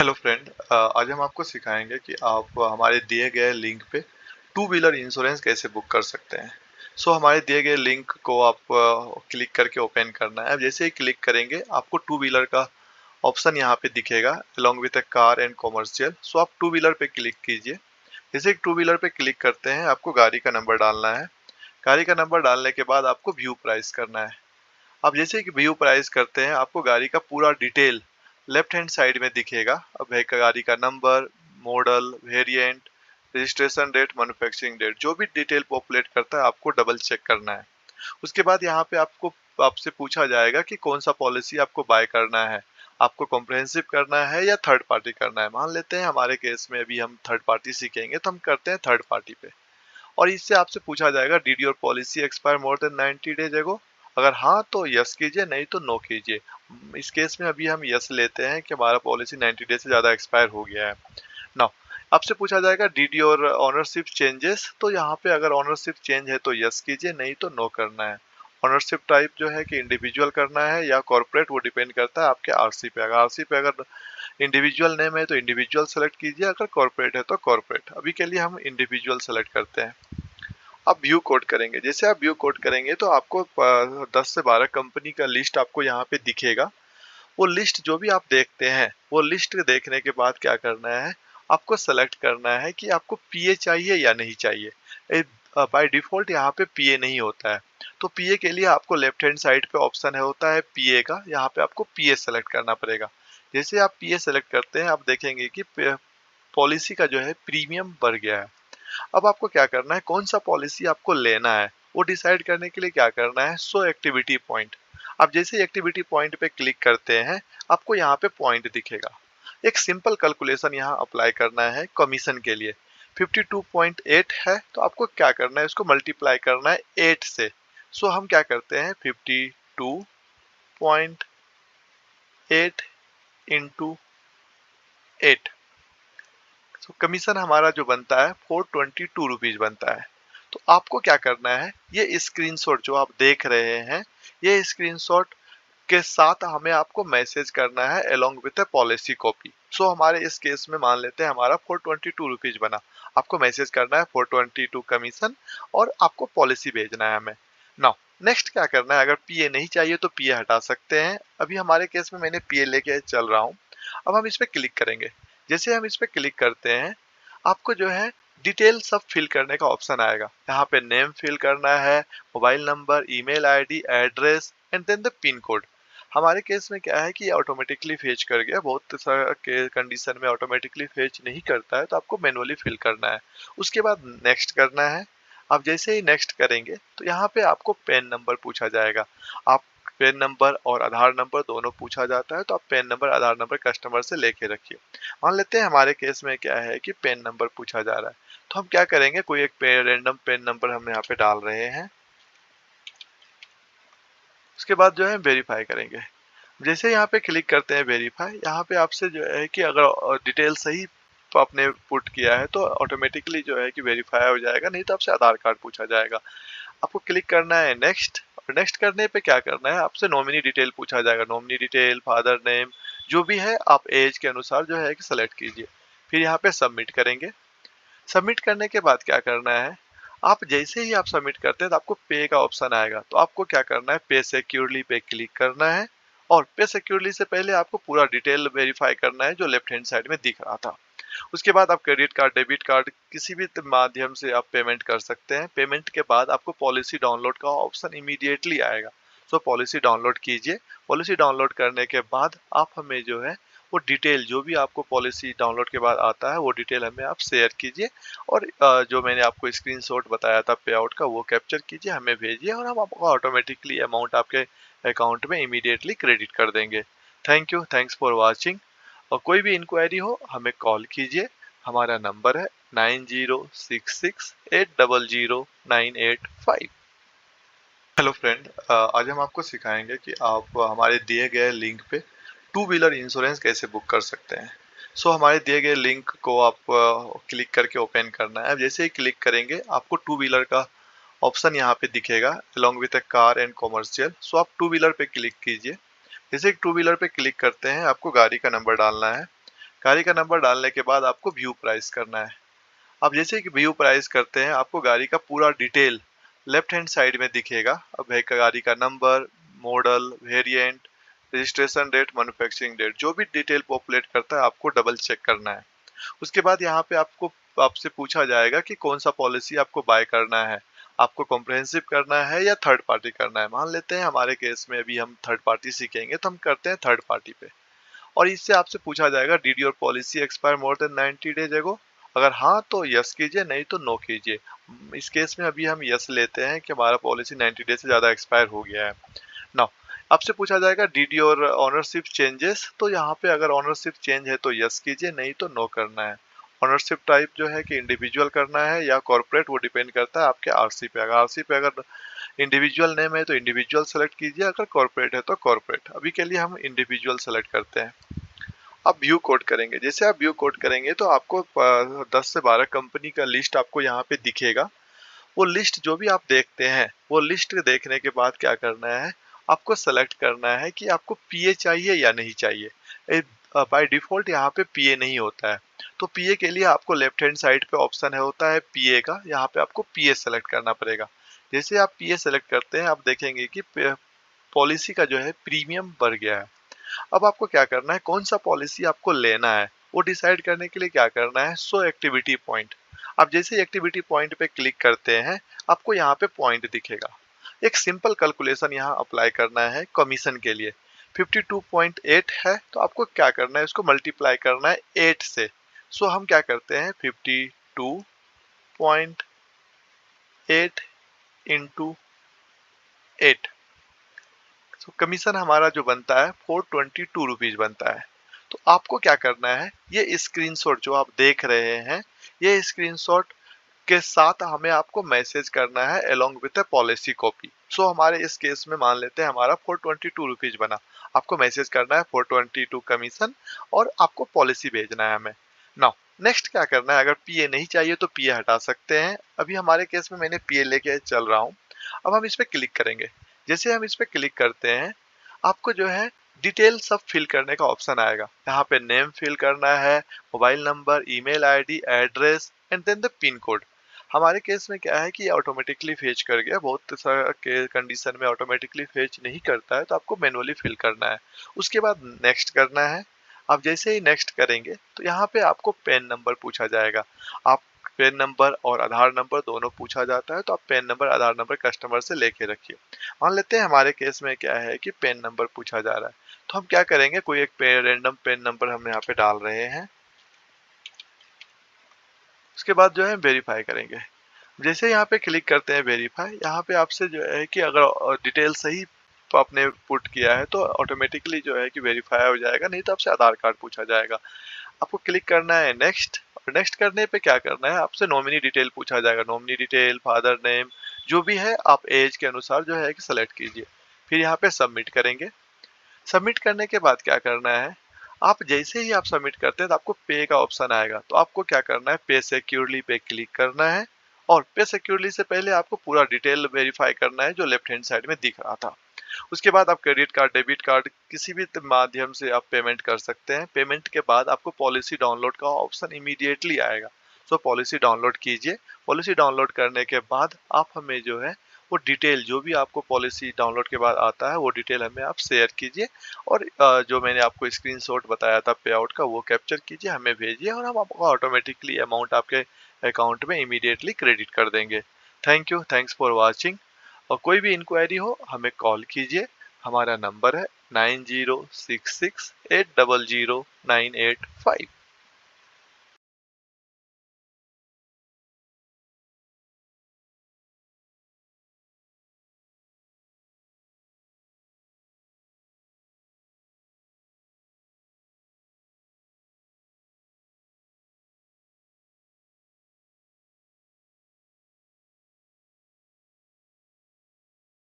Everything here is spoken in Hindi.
Hello friend. आज हम आपको सिखाएंगे कि आप हमारे दिए गए लिंक पे टू व्हीलर इंश्योरेंस कैसे बुक कर सकते हैं। हमारे दिए गए लिंक को आप क्लिक करके ओपन करना है। अब जैसे ही क्लिक करेंगे आपको टू व्हीलर का ऑप्शन यहाँ पे दिखेगा along with a car and commercial. आप टू व्हीलर पे क्लिक कीजिए। जैसे टू व्हीलर पे क्लिक करते हैं आपको गाड़ी का नंबर डालना है। गाड़ी का नंबर डालने के बाद आपको व्यू प्राइस करना है। अब जैसे कि व्यू प्राइस करते हैं आपको गाड़ी का पूरा डिटेल लेफ्ट हैंड साइड में दिखेगा। अब है गाड़ी का number, model, variant, registration date, manufacturing date, जो भी डिटेल पॉपुलेट करता है आपको डबल चेक करना है। उसके बाद यहाँ पे आपसे पूछा जाएगा कि कौन सा पॉलिसी आपको बाय करना है, आपको कॉम्प्रिहेंसिव करना है या थर्ड पार्टी करना है। मान लेते हैं हमारे केस में अभी हम थर्ड पार्टी सीखेंगे तो हम करते हैं थर्ड पार्टी पे। और इससे आपसे पूछा जाएगा did your policy expire more than 90 days एगो। अगर हाँ तो यस कीजिए, नहीं तो नो कीजिए। इस केस में अभी हम यस लेते हैं कि हमारा पॉलिसी 90 डेज से ज़्यादा एक्सपायर हो गया है। नाउ आपसे पूछा जाएगा डिड योर ओनरशिप चेंजेस, तो यहाँ पे अगर ओनरशिप चेंज है तो यस कीजिए, नहीं तो नो करना है। ओनरशिप टाइप जो है कि इंडिविजुअल करना है या कॉर्पोरेट, वो डिपेंड करता है आपके आरसी पे। अगर आरसी पे अगर इंडिविजुअल नेम है तो इंडिविजुअल सेलेक्ट कीजिए, अगर कॉर्पोरेट है तो कॉर्पोरेट। अभी के लिए हम इंडिविजुअल सेलेक्ट करते हैं। आप व्यू कोड करेंगे। जैसे आप व्यू कोड करेंगे तो आपको 10 से 12 कंपनी का लिस्ट आपको यहाँ पे दिखेगा। वो लिस्ट जो भी आप देखते हैं, वो लिस्ट देखने के बाद क्या करना है, आपको सेलेक्ट करना है कि आपको पीए चाहिए या नहीं चाहिए। बाय डिफॉल्ट यहाँ पे पीए नहीं होता है। तो पीए के लिए आपको लेफ्ट हैंड साइड पे ऑप्शन है होता है पीए का, यहाँ पे आपको पीए सेलेक्ट करना पड़ेगा। जैसे आप पीए सेलेक्ट करते हैं आप देखेंगे कि पॉलिसी का जो है प्रीमियम बढ़ गया है। अब आपको क्या करना है, कौन सा पॉलिसी आपको लेना है वो डिसाइड करने के लिए क्या करना है, शो एक्टिविटी पॉइंट। आप जैसे एक्टिविटी पॉइंट पे क्लिक करते हैं आपको यहाँ पे पॉइंट दिखेगा। एक सिंपल कैलकुलेशन यहाँ अप्लाई करना है कमीशन के लिए। 52.8 है तो आपको क्या करना है, इसको मल्टीप्लाई करना है 8 से। हम क्या करते हैं 52.8 इंटू 8। कमीशन हमारा जो बनता है 422 रुपीज बनता है। तो आपको क्या करना है, ये स्क्रीनशॉट जो आप देख रहे हैं, ये स्क्रीनशॉट के साथ हमें आपको मैसेज करना है along with a policy copy. हमारे इस केस में मान लेते हैं हमारा 422 रुपीज बना। आपको मैसेज करना है 422 कमीशन और आपको पॉलिसी भेजना है हमें। नाउ नेक्स्ट क्या करना है, अगर पीए नहीं चाहिए तो पीए हटा सकते हैं। अभी हमारे केस में मैंने पीए लेके चल रहा हूँ। अब हम इस पे क्लिक करेंगे। जैसे हम इस पे क्लिक करते हैं आपको जो है डिटेल सब फिल करने का ऑप्शन आएगा। यहाँ पे नेम फिल करना है, mobile number, email ID, address and then the pin code. हमारे केस में क्या है कि ये ऑटोमेटिकली फेच कर गया, बहुत सारा के कंडीशन में ऑटोमेटिकली फेच नहीं करता है तो आपको मैनुअली फिल करना है। उसके बाद नेक्स्ट करना है। आप जैसे ही नेक्स्ट करेंगे तो यहाँ पे आपको पैन नंबर पूछा जाएगा। आप पैन नंबर और आधार नंबर दोनों पूछा जाता है, तो आप पैन नंबर आधार नंबर कस्टमर से लेके रखिए। मान लेते हैं हमारे केस में क्या है कि पेन नंबर पूछा जा रहा है, तो हम क्या करेंगे, कोई एक रैंडम पेन नंबर हम यहाँ पे डाल रहे हैं। उसके बाद जो है वेरीफाई करेंगे। जैसे यहाँ पे क्लिक करते हैं वेरीफाई, यहाँ पे आपसे जो है कि अगर डिटेल सही आपने पुट किया है तो ऑटोमेटिकली जो है कि वेरीफाई हो जाएगा, नहीं तो आपसे आधार कार्ड पूछा जाएगा। आपको क्लिक करना है नेक्स्ट, और नेक्स्ट करने पे क्या करना है, आपसे नॉमिनी डिटेल पूछा जाएगा। नॉमिनी डिटेल, फादर नेम, जो भी है आप एज के अनुसार जो है कि सेलेक्ट कीजिए। फिर यहाँ पे सबमिट करेंगे। सबमिट करने के बाद क्या करना है, आप जैसे ही आप सबमिट करते हैं तो आपको पे का ऑप्शन आएगा। तो आपको क्या करना है, पे सिक्योरली पे क्लिक करना है। और पे सिक्योरली से पहले आपको पूरा डिटेल वेरीफाई करना है जो लेफ्ट हैंड साइड में दिख रहा था। उसके बाद आप क्रेडिट कार्ड, डेबिट कार्ड, किसी भी माध्यम से आप पेमेंट कर सकते हैं। पेमेंट के बाद आपको पॉलिसी डाउनलोड का ऑप्शन इमीडिएटली आएगा। पॉलिसी डाउनलोड कीजिए। पॉलिसी डाउनलोड करने के बाद आप हमें जो है वो डिटेल, जो भी आपको पॉलिसी डाउनलोड के बाद आता है वो डिटेल हमें आप शेयर कीजिए। और जो मैंने आपको स्क्रीनशॉट बताया था पे आउट का, वो कैप्चर कीजिए, हमें भेजिए और हम आपको ऑटोमेटिकली अमाउंट आपके अकाउंट में इमीडिएटली क्रेडिट कर देंगे। Thank you, thanks for watching. और कोई भी इंक्वायरी हो हमें कॉल कीजिए। हमारा नंबर है 9066800985। Hello friend. आज हम आपको सिखाएंगे कि आप हमारे दिए गए लिंक पे टू व्हीलर इंश्योरेंस कैसे बुक कर सकते हैं। हमारे दिए गए लिंक को आप क्लिक करके ओपन करना है। अब जैसे ही क्लिक करेंगे आपको टू व्हीलर का ऑप्शन यहाँ पे दिखेगा along with a car and commercial. आप टू व्हीलर पे क्लिक कीजिए। जैसे टू व्हीलर पे क्लिक करते हैं आपको गाड़ी का नंबर डालना है। गाड़ी का नंबर डालने के बाद आपको व्यू प्राइस करना है। अब जैसे कि व्यू प्राइस करते हैं, आपको गाड़ी का पूरा डिटेल लेफ्ट हैंड साइड में दिखेगा। अब है गाड़ी का number, model, variant, registration date, manufacturing date, जो भी डिटेल पॉपुलेट करता है आपको डबल चेक करना है। उसके बाद यहाँ पे आपसे पूछा जाएगा कि कौन सा पॉलिसी आपको बाय करना है, आपको कॉम्प्रिहेंसिव करना है या थर्ड पार्टी करना है। मान लेते हैं हमारे केस में अभी हम थर्ड पार्टी सीखेंगे, तो हम करते हैं थर्ड पार्टी पे। और इससे आपसे पूछा जाएगा, did your policy expire more than 90 days एगो? अगर हाँ तो यस कीजिए, नहीं तो नो कीजिए। इस केस में अभी हम यस लेते हैं कि हमारा पॉलिसी 90 डेज से ज़्यादा एक्सपायर हो गया है। नाउ आपसे पूछा जाएगा, डिड योर ओनरशिप चेंजेस? तो यहाँ पे अगर ओनरशिप चेंज है तो यस कीजिए, नहीं तो नो करना है। ओनरशिप टाइप जो है कि इंडिविजुअल करना है या कॉर्पोरेट, वो डिपेंड करता है आपके आरसी पे। अगर आरसी पे अगर इंडिविजुअल नेम है तो इंडिविजुअल सेलेक्ट कीजिए, अगर कॉर्पोरेट है तो कॉर्पोरेट। अभी के लिए हम इंडिविजुअल सेलेक्ट करते हैं। आप व्यू कोड करेंगे। जैसे आप व्यू कोड करेंगे तो आपको 10 से 12 कंपनी का लिस्ट आपको यहाँ पे दिखेगा। वो लिस्ट जो भी आप देखते हैं, वो लिस्ट देखने के बाद क्या करना है, आपको सेलेक्ट करना है कि आपको पीए चाहिए या नहीं चाहिए। बाय डिफॉल्ट यहाँ पे पीए नहीं होता है, तो पीए के लिए आपको लेफ्ट हैंड साइड पे ऑप्शन है होता है पीए का, यहाँ पे आपको पीए सेलेक्ट करना पड़ेगा। जैसे आप पीए सेलेक्ट करते हैं, आप देखेंगे कि पॉलिसी का जो है प्रीमियम बढ़ गया है। अब आपको क्या करना है, कौन सा पॉलिसी आपको लेना है वो डिसाइड करने के लिए क्या करना है, शो एक्टिविटी पॉइंट। आप जैसे एक्टिविटी पॉइंट पे क्लिक करते हैं, आपको यहाँ पे पॉइंट दिखेगा। एक सिंपल कैलकुलेशन यहाँ अप्लाई करना है कमीशन के लिए। 52.8 है तो आपको क्या करना है, इसको मल्टीप्लाई करना है 8 से। सो हम क्या करते हैं, 52.8 इंटू 8। तो कमीशन हमारा जो बनता है 422 रुपीज बनता है। तो आपको क्या करना है, ये स्क्रीनशॉट जो आप देख रहे हैं, ये स्क्रीनशॉट के साथ हमें आपको मैसेज करना है along with a policy copy. So हमारे इस केस में मान लेते हैं हमारा 422 रुपीज बना। आपको मैसेज करना है 422 कमीशन और आपको पॉलिसी भेजना है हमें। नाउ नेक्स्ट क्या करना है, अगर पीए नहीं चाहिए तो पीए हटा सकते हैं। अभी हमारे केस में मैंने पीए लेके चल रहा हूँ। अब हम इस पे क्लिक करेंगे। जैसे हम इस पे क्लिक करते हैं, आपको जो है डिटेल सब फिल करने का ऑप्शन आएगा। यहाँ पे नेम फिल करना है, mobile number, email ID, address and then the pin code. हमारे केस में क्या है कि ऑटोमेटिकली फेच कर गया, बहुत सारा के कंडीशन में ऑटोमेटिकली फेच नहीं करता है, तो आपको मैनुअली फिल करना है। उसके बाद नेक्स्ट करना है। आप जैसे ही नेक्स्ट करेंगे तो यहाँ पे आपको पैन नंबर पूछा जाएगा। आप पैन नंबर और आधार नंबर दोनों पूछा जाता है, तो आप पैन नंबर आधार नंबर कस्टमर से लेके रखिए। मान लेते हैं हमारे केस में क्या है कि पैन नंबर पूछा जा रहा है, तो हम क्या करेंगे, कोई एक रैंडम पैन नंबर हम यहाँ पे डाल रहे हैं। उसके बाद जो है वेरीफाई करेंगे। जैसे यहाँ पे क्लिक करते हैं वेरीफाई, यहाँ पे आपसे जो है कि अगर डिटेल सही आपने पुट किया है तो ऑटोमेटिकली जो है कि वेरीफाई हो जाएगा, नहीं तो आपसे आधार कार्ड पूछा जाएगा। आपको क्लिक करना है नेक्स्ट, और नेक्स्ट करने पे क्या करना है, आपसे नॉमिनी डिटेल पूछा जाएगा। नॉमिनी डिटेल, फादर नेम, जो भी है आप एज के अनुसार जो है कि सेलेक्ट कीजिए। फिर यहाँ पे सबमिट करेंगे। सबमिट करने के बाद क्या करना है, आप जैसे ही आप सबमिट करते हैं तो आपको पे का ऑप्शन आएगा, तो आपको क्या करना है, पे सिक्योरली पे क्लिक करना है। और पे सिक्योरली से पहले आपको पूरा डिटेल वेरीफाई करना है जो लेफ्ट हैंड साइड में दिख रहा था। उसके बाद आप क्रेडिट कार्ड, डेबिट कार्ड, किसी भी माध्यम से आप पेमेंट कर सकते हैं। पेमेंट के बाद आपको पॉलिसी डाउनलोड का ऑप्शन इमीडिएटली आएगा। सो पॉलिसी डाउनलोड कीजिए। पॉलिसी डाउनलोड करने के बाद आप हमें जो है वो डिटेल, जो भी आपको पॉलिसी डाउनलोड के बाद आता है वो डिटेल हमें आप शेयर कीजिए। और जो मैंने आपको स्क्रीनशॉट बताया था पे आउट का, वो कैप्चर कीजिए, हमें भेजिए, और हम आपको ऑटोमेटिकली अमाउंट आपके अकाउंट में इमीडिएटली क्रेडिट कर देंगे। Thank you, thanks for watching. और कोई भी इंक्वायरी हो हमें कॉल कीजिए। हमारा नंबर है 9066800985।